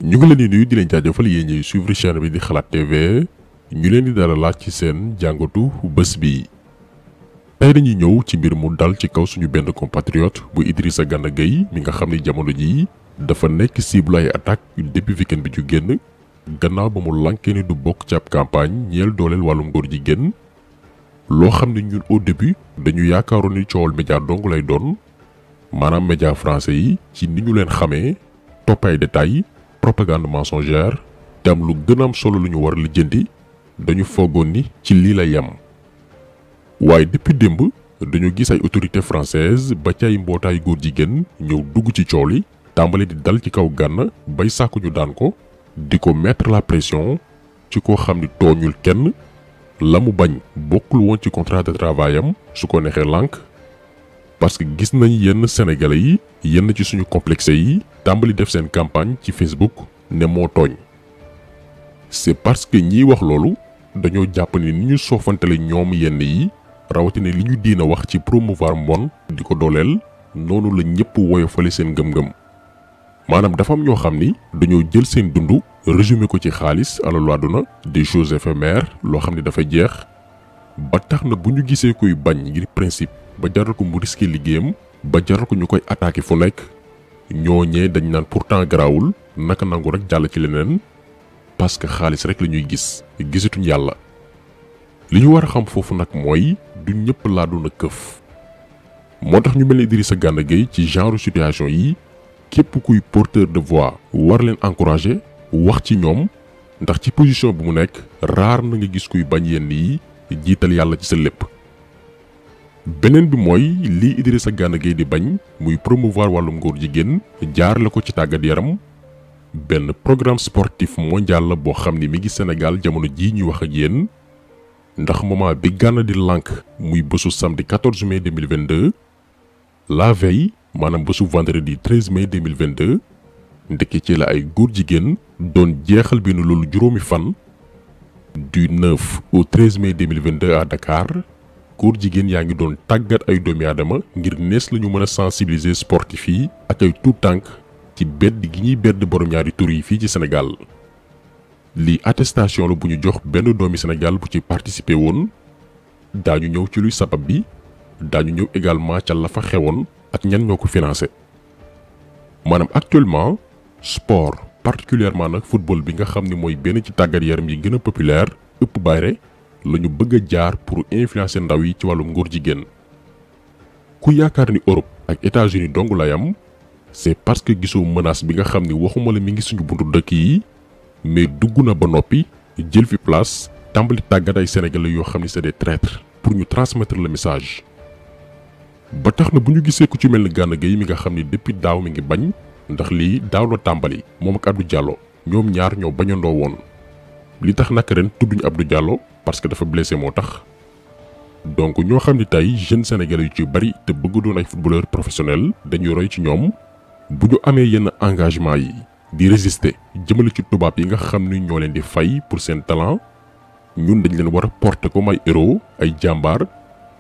ñu ngi leen di nuyu di leen jaajëfal yéen ñuy suivre chaîne bi di xalaat TV ñu leen di dalalaat ci seen jàngatu bés bi. tey dañuy ñëw ci mbir mu dal ci kaw suñu benn compatriote bu Idrissa Gana Gueye mi nga xam ni jamono jii dafa nekk cible ay attaque depuis weekend bi ju génn gannaaw ba mu lankee ni du bokk ci ab campagne ñeel dooleel wàllum góor jigéen loo xam ne ñun au début dañu yaakaaroon ni coowal média dong lay doon maanaam média français yi ci ni ñu leen xamee topp ay détails propagande mensongère te am lu gën a am solo lu ñu war a lijjanti dañu foogoon ni ci lii la yem. waaye depuis démb dañu gis ay autorités françaises ba ci ay mbootaayu góor jigéen ñëw dugg ci coow li tàmbali di dal ci kaw Gana bay sàkku ñu daan ko di ko mettre la pression ci koo xam ni tooñul kenn la mu bañ bokkul woon ci contrat de travail am su ko neexee lànk parce que gis nañ yenn sénégalais yi yenn ci suñu complexe yi tàmbali def seen campagne ci Facebook ne moo tooñ. c'est parce que ñiy wax loolu dañoo jàpp ni ni ñu soofantale ñoom yenn yi rawatina li ñu diina wax ci promouvoir mbon di ko dooleel noonu la ñëpp woyofale seen ngëm-ngëm. maanaam dafa am ñoo xam ni dañoo jël seen dund résumé ko ci xaalis alalu àdduna des choses éphémères loo xam ni dafay jeex ba tax na bu ñu gisee kuy bañ ngir principe ba jaral ko mu risqué liggéeyam ba jaral ko ñu koy attaqué fu nekk ñooñee dañ naan pourtant garaawul naka nangu rek jàll ci leneen parce que xaalis rek la ñuy gis gisatuñ yàlla. li ñu war a xam foofu nag mooy du ñëpp laa doon a këf moo tax ñu mel ni Idrissa Gana Gueye ci genre situation yi képp kuy porteur de voix war leen encourager wax ci ñoom ndax ci position bi mu nekk raar na nga gis kuy bañ yenn yi jiital yàlla ci sa lépp. beneen bi mooy lii Idrissa Gana Gueye di bañ muy promouvoir wàllum góor jigéen jaarale ko ci tàggat yaram benn programme sportif mondial la boo xam ni mi ngi Sénégal jamono jii ñuy wax ak yéen ndax moment bi Gana di lànk muy bésu samedi 14 mai 2022 la veille maanaam bésu vendredi 13 mai 2022 ndekki ci la ay góor jigéen doon jeexal benn loolu juróomi fan du 9 au 13 mai 2022 à Dakar góor jigéen yaa ngi doon tàggat ay doomi aadama ngir nees la ñu mën a sensibiliser sportif yi ak ay tout tànk ci bedd gi ñuy bedd borom ñaari tur yi fii ci Sénégal. lii attestation la bu ñu jox benn doomi Sénégal bu ci participer woon daañu ñëw ci luy sabab bi daañu ñëw également ca la fa xewoon ak ñan ñoo ko financé. maanaam actuellement sport particulièrement nag football bi nga xam ni mooy benn ci tàggat yaram yi gën a populaire ëpp bayre la ñu bëgg a jaar pour influencer ndaw yi ci wàllum ngóor jigéen. ku yaakaar ni Europe ak États-Unis dong lay am c'est parce que gisoo menace bi nga xam ni waxuma la mi ngi suñu buntu dëkk yi mais dugg na ba noppi jël fi place tàmbali tàggat ay sénégalais yoo xam ni c'est des traîtres pour ñu transmettre le message. ba tax na bu ñu gisee ku ci mel ni Gana Gueye mi nga xam ni depuis daaw mi ngi bañ ndax lii daaw la tàmbali moom ak Abdou Diallo ñoom ñaar ñoo bañandoo woon. li tax nag ren tudduñu Abdou Diallo parce que dafa blessé moo tax donc ñoo xam ni tey jeunes sénégalais yu ci bari te bëgg doon ay footballeur professionnel dañuy roy ci ñoom bu ñu amee yenn engagement yi di résister jëmale ci tubaab yi nga xam ni ñoo leen di fay pour seen talent ñun dañ leen war a porter comme ay héros ay jàmbaar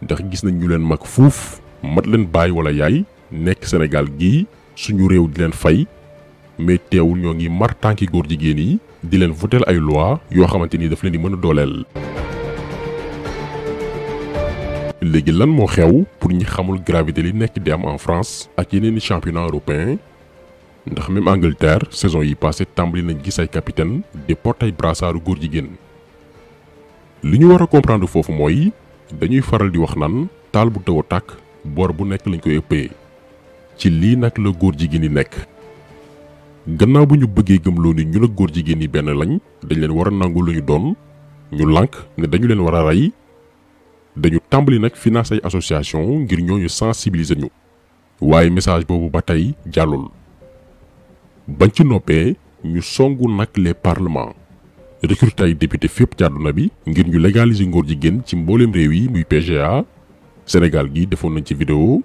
ndax gis nañ ñu leen mag fuuf mat leen baay wala yaay nekk Sénégal gii suñu réew di leen fay mais teewul ñoo ngi mar tànki góor jigéen yi di leen voter ay loi yoo xamante ni daf leen di mën a dooleel. léegi lan moo xew pour ñi xamul gravité li nekk di am en France ak yeneen i championnat européen ndax même Angleterre saison yi passé tàmbali nañ gis ay capitaine di porter ay brassaaru góor jigéen. li ñu war a comprendre foofu mooy dañuy faral di wax naan taal bu taw a tàkk boor bu nekk lañ koy ëppee ci lii nag la góor jigéen yi nekk. gannaaw bu ñu bëggee gëmloo ni ñun ak góor jigéen yi benn lañ dañ leen war a nangu lu ñu doon ñu lànk ne dañu leen war a rey dañu tàmbali nag financer ay association ngir ñooñu sensibiliser ñu waaye message boobu ba tey jàllul. bañ ci noppee ñu songu nag les parlements recruter ay député fépp ci àdduna bi ngir ñu légaliser ngóor jigéen ci mbooleem réew yi muy PGA Sénégal gi defoon nañ ci vidéo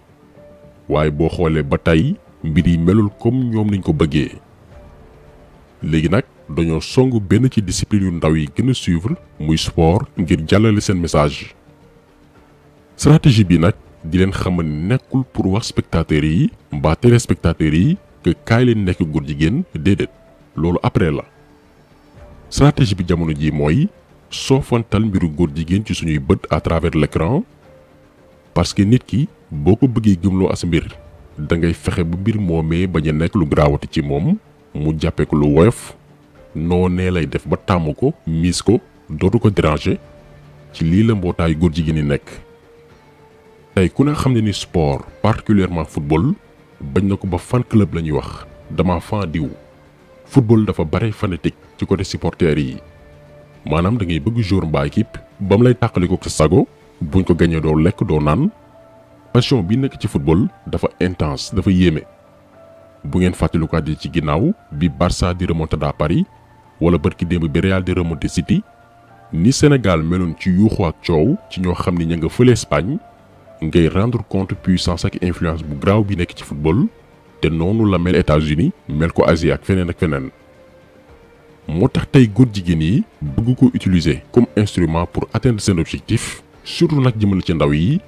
waaye boo xoolee ba tey mbir yi melul comme ñoom niñ ko bëggee. léegi nag dañoo songu benn ci discipline yu ndaw yi gën a suivre muy sport ngir jàllale seen message. stratégie bi nag di leen xamal nekkul pour wax spectateurs yi mbaa téléspectateurs yi que kaay leen nekk góor jigéen déedéet loolu après la. stratégie bi jamono ji mooy soofantal mbiru góor jigéen ci suñuy bët à travers l'écran parce que nit ki boo ko bëggee gëmloo as mbir da ngay fexe ba mbir moomee bañ a nekk lu garaawati ci moom mu jàppee ko lu woyof noonee lay def ba tàmm ko miis ko dootu ko déranger ci lii la mbootaayu góor jigéen yi nekk. tey ku ne xam ne ni sport particulièrement football bañ na ko ba fan club la ñuy wax dama fan diw. football dafa bare fanatique ci côté supporters yi maanaam da ngay bëgg joueur mbaa équipe ba mu lay tàqali ko sa sago buñ ko gañee doo lekk doo naan. passion bi nekk ci football dafa intense dafa yéeme bu ngeen fàttalikuwaat ci ginnaaw bi Barça di remontada Paris wala barki démb bi Real di remonter City ni Sénégal meloon ci yuuxu ak coow ci ñoo xam ni ña nga fële Espagne ngay rendre compte puissance ak influence bu graaw bi nekk ci football te noonu la mel États-Unis mel ko Asie ak feneen ak feneen. moo tax tey góor jigéen yi bëgg ko utiliser comme instrument pour atteindre seen objectif surtout nag jëmale ci ndaw yi.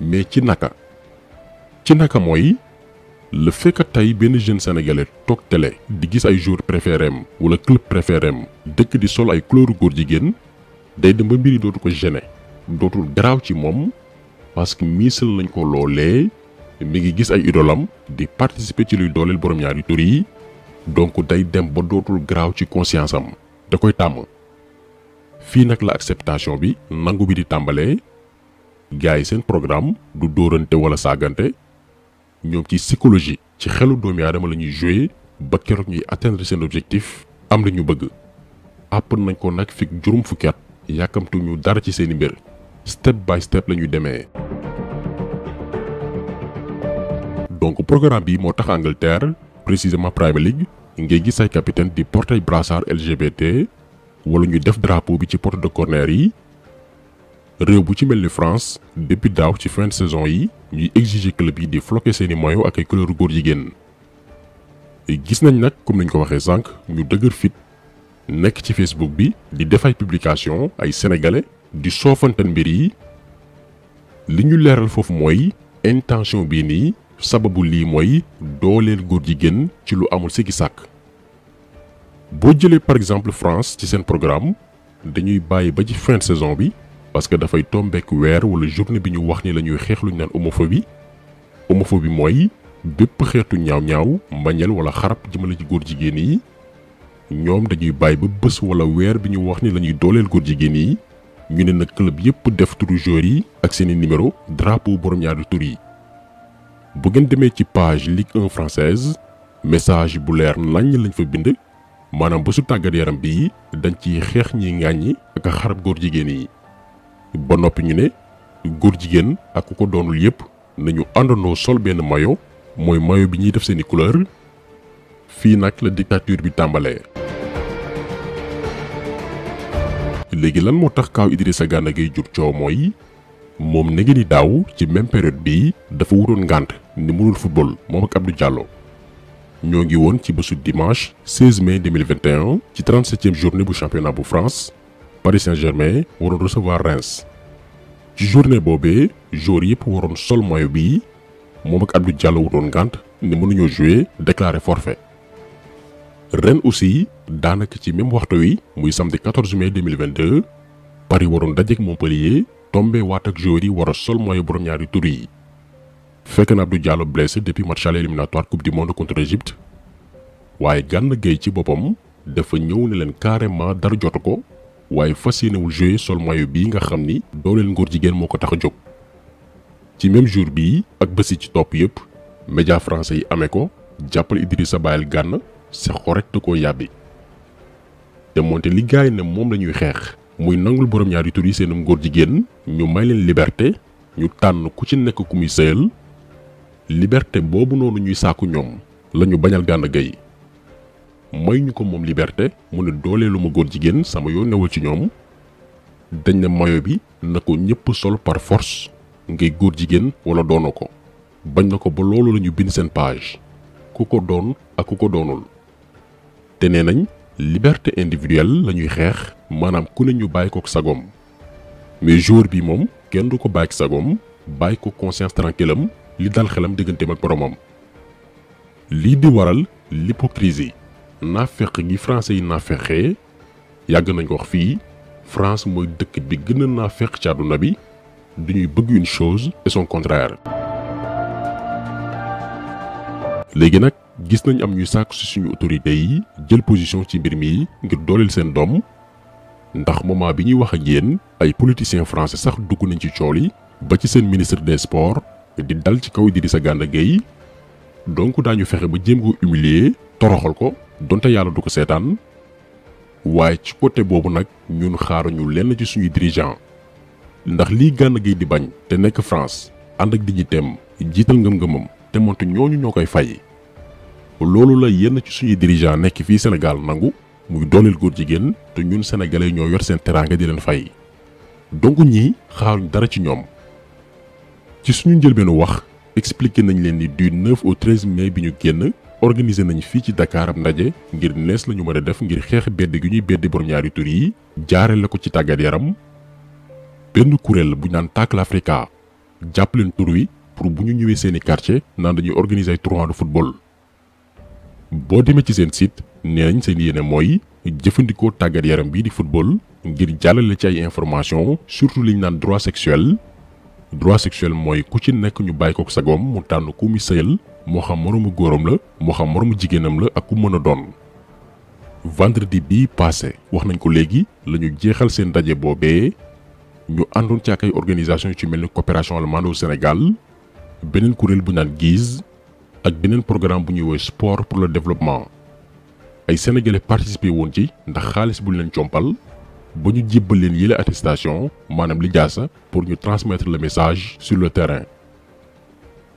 mais ci naka mooy le fait que tey benn jeune sénégalais toog télé di gis ay joueurs préférés am wala club préféré am dëkk di sol ay couleur góor jigéen day dem ba mbir yi dootu ko gêner dootul garaaw ci moom parce que miisal nañ ko loolee mi ngi gis ay idolam di participer ci luy dooleel borom ñaari tur yi donc day dem ba dootul garaaw ci conscience am da koy tàmm. fii nag la acceptation bi nangu bi di tàmbalee. gaay seen programme du dóorante wala saagante ñoom ci psychologie ci xelu doomi aadama la ñuy jouer ba keroog ñuy atteindre seen objectif am na ñu bëgg àpp nañ ko nag fi juróom fukki at yàkkamtu ñu dara ci seeni mbir step by step la ñuy demee. donc programme bi moo tax Angleterre précisément Premier League ngay gis ay capitaine di porter brassard LGBT wala ñu def drapeau bi ci porte de corner yi. réew bu ci mel ni France depuis daaw ci fin de saison yi ñuy exiger club yi di floquer seeni maillot ak ay couleur góor jigéen. gis nañ nag comme nañ ko waxee sànq ñu dëgër fit nekk ci Facebook bi di def ay publication ay sénégalais di soofantal mbir yi. li ñu leeral foofu mooy intention bii nii sababu lii mooy dooleel góor jigéen ci lu amul sikki sàkk. boo jëlee par exemple France ci seen programme dañuy bàyyi ba ci fin de saison bi. parce que dafay tombeek weer wala journée bi ñu wax ni la ñuy xeex lu ñu naan homophobie mooy bépp xeetu ñaaw-ñaaw mbañeel wala xarab jëmale ci góor jigéen yi ñoom dañuy bàyyi ba bés wala weer bi ñu wax ni la ñuy dooleel góor jigéen yi ñu ne nag club yépp def turu joueur yi ak seeni numéro drapeau borom ñaari tur yi. bu ngeen demee ci page Ligue 1 française message bu leer nañ lañ fa bind maanaam bésu tàggat yaram bii dañ ciy xeex ñi ŋàññi ak xarab góor jigéen yi. ba noppi ñu ne góor jigéen ak ku ko doonul yépp nañu àndandoo sol benn maillot mooy maillot bi ñuy def seeni couleur. fii nag la dictature bi tàmbalee. léegi lan moo tax kaaw Idrissa Gana Gueye jur coow mooy moom nege ni daaw ci même période bii dafa wutoon ngànt ni mënul football moom ak Abdou Diallo. ñoo ngi woon ci bésu dimanche 16 mai 2021 ci 37e journée bu championnat bu France. Paris Saint-Germain waroon recevoir Reims ci journée boobee joueurs yëpp waroon sol maillot bii moom ak Abdou Diallo wutoon ngànt ne mënuñoo jouer déclaré forfait. ren aussi daanaka ci même waxtu wi muy samedi 14 mai 2022 Paris waroon dajeek Montpellier tombé waat ak joueurs yi war a sol maillot borom ñaari tur yi. fekk na Abdou Diallo blessé depuis match aller éliminatoire coupe du monde contre Égypte waaye Gana Gueye ci boppam dafa ñëw ne leen carrément dara jotu ko. waaye fas yéenewul jouer sol maillot bii nga xam ni dooleel ngóor jigéen moo ko tax a jóg. ci même jour bii ak bés yi ci topp yëpp média français yi amee ko jàppal Idrissa bàyyil Gana c'est correct da koo yàbbi. te moonte li gaay ne moom la ñuy xeex muy nangul borom ñaari tur yi seenum ngóor jigéen ñu may leen liberté ñu tànn ku ci nekk ku muy sëyal liberté boobu noonu ñuy sàkku ñoom la ñu bañal Gana Gueye. may ñu ko moom liberté mu ne dooleelu ma góor jigéen sama yoon newul ci ñoom dañ ne maillot bi na ko ñëpp sol par force ngay góor jigéen wala doonoo ko bañ na ko ba loolu la ñu bind seen page ku ko doon ak ku ko doonul. te nee nañ liberté individuelle la ñuy xeex maanaam ku ne ñu bàyyi ko sagoom mais joueur bi moom kenn du ko bàyyi sagoom bàyyi ko conscience tranquille am li dal xelam digganteem ak boromam. lii di waral l'hypocrisie naafeq gi français yi naafeqee yàgg nañ ko wax fii France mooy dëkk bi gën a naafeq ci àdduna bi duñuy bëgg une chose et son contraire. léegi nag gis nañ am ñuy sàkk ci suñu autorités yi jël position ci mbir mi ngir dooleel seen doom ndax moment bi ñuy wax ak yéen ay politiciens français sax dugg nañ ci cool yi ba ci seen ministre des sports di dal ci kaw Idrissa Gana Gueye donc daañu fexe ba jéem ko humilier toroxal ko donte yàlla du ko seetaan waaye ci côté boobu nag ñun xaaruñu lenn ci suñuy dirigeant ndax lii Gana Gueye di bañ te nekk France ànd ak dignitéem jiital ngëm-ngëmam te moonte ñooñu ñoo koy fay loolu la yenn ci suñuy dirigeant nekk fii Sénégal nangu muy dooleel góor jigéen te ñun sénégalais ñoo yor seen teraanga di leen fay donc ñii xaaruñ dara ci ñoom. ci suñu njëlbeenu wax expliqué nañ leen ni du 9 au 13 mai bi ñu génn organisé nañ fii ci Dakar ab ndaje ngir nees lañu mën a def ngir xeex bedd gi ñuy beddi borom ñaari tur yi jaarale ko ci tàggat yaram benn kuréel bu ñu naan Tackle Africa jàpp leen tur wi pour bu ñu ñëwee seeni quartier naan dañuy organiser ay tournoi de football. boo demee ci seen site nee nañ seen yéene mooy jëfandikoo tàggat yaram bii di football ngir jàllale ci ay information surtout liñ naan droit sexuel. droit sexuel mooy ku ci nekk ñu bàyyi ko sagoom mu tànn ku muy sëyal moo xam moroomu góoram la moo xam moroomu jigéenam la ak ku mën a doon. vendredi bii passé wax nañ ko léegi la ñu jeexal seen ndaje boobee ñu àndoon ci ak ay organisation yu ci mel ni coopération allemande au Sénégal beneen kuréel bu naan GIZ ak beneen programme bu ñuy woowee sport pour le développement ay sénégalais participé woon ci ndax xaalis bu leen compal ba ñu jébbal leen yële attestation maanaam li jaasa pour ñu transmettre le message sur le terrain.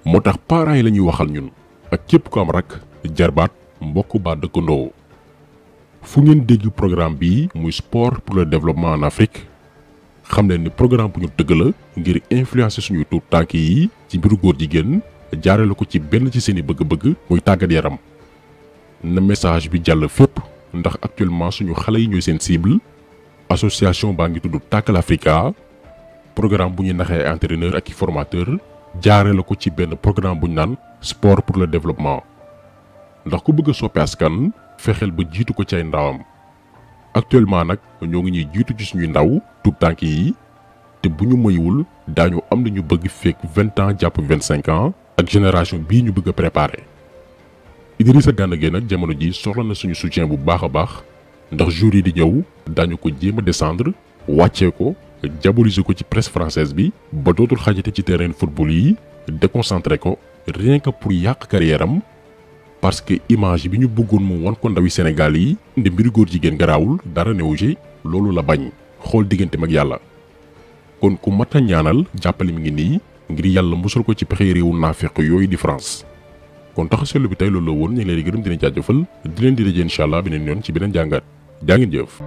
moo tax parents yi la ñuy waxal ñun ak képp ko am rak jarbaat mbokk baa dëkkandoo fu ngeen dégg programme bi muy sport pour le développement en Afrique xam leen ni programme bu ñu tëgg la ngir influencer suñuy tuut tànk yi ci mbiru góor jigéen jaarale ko ci benn ci seeni bëgg-bëgg muy tàggat yaram na message bi jàll fépp ndax actuellement suñu xale yi ñooy seen cible. association baa ngi tudd Tackle Africa programme bu ñuy naxee entraîneur ak i formateur jaare la ko ci benn programme bu ñu naan sport pour le développement ndax ku bëgg a soppi askan fexeel ba jiitu ko ci ay ndawam actuellement nag ñoo ngi ñuy jiitu ci suñuy ndaw tuut tànk yi te bu ñu moywul daañu am lu ñu bëgg fekk 20 ans jàpp 25 ans ak génération bii ñu bëgg a préparer. Idrissa Gana Gueye nag jamono ji soxla na suñu soutien bu baax a baax. ndax jour yi di ñëw daañu ko jéem a descendre wàccee ko diaboliser ko ci presse française bi ba dootul xajate ci terrain football yi déconcentré ko rien que pour yàq carrière am parce que image bi ñu bëggoon mu wan ko ndawi Sénégal yi ndi mbiru góor jigéen garaawul dara newu ci loolu la bañ xool digganteem ak yàlla. kon ku mat a ñaanal jàppale mi ngi nii ngir yàlla musal ko ci pexe réewu naafeq yooyu di France. kon tax seetlu bi tey loolu la woon ñu ngi leen di gërëm dina jaajëfal di leen di daje incha allah beneen yoon ci beneen jàngat. jaa ngeen jëf.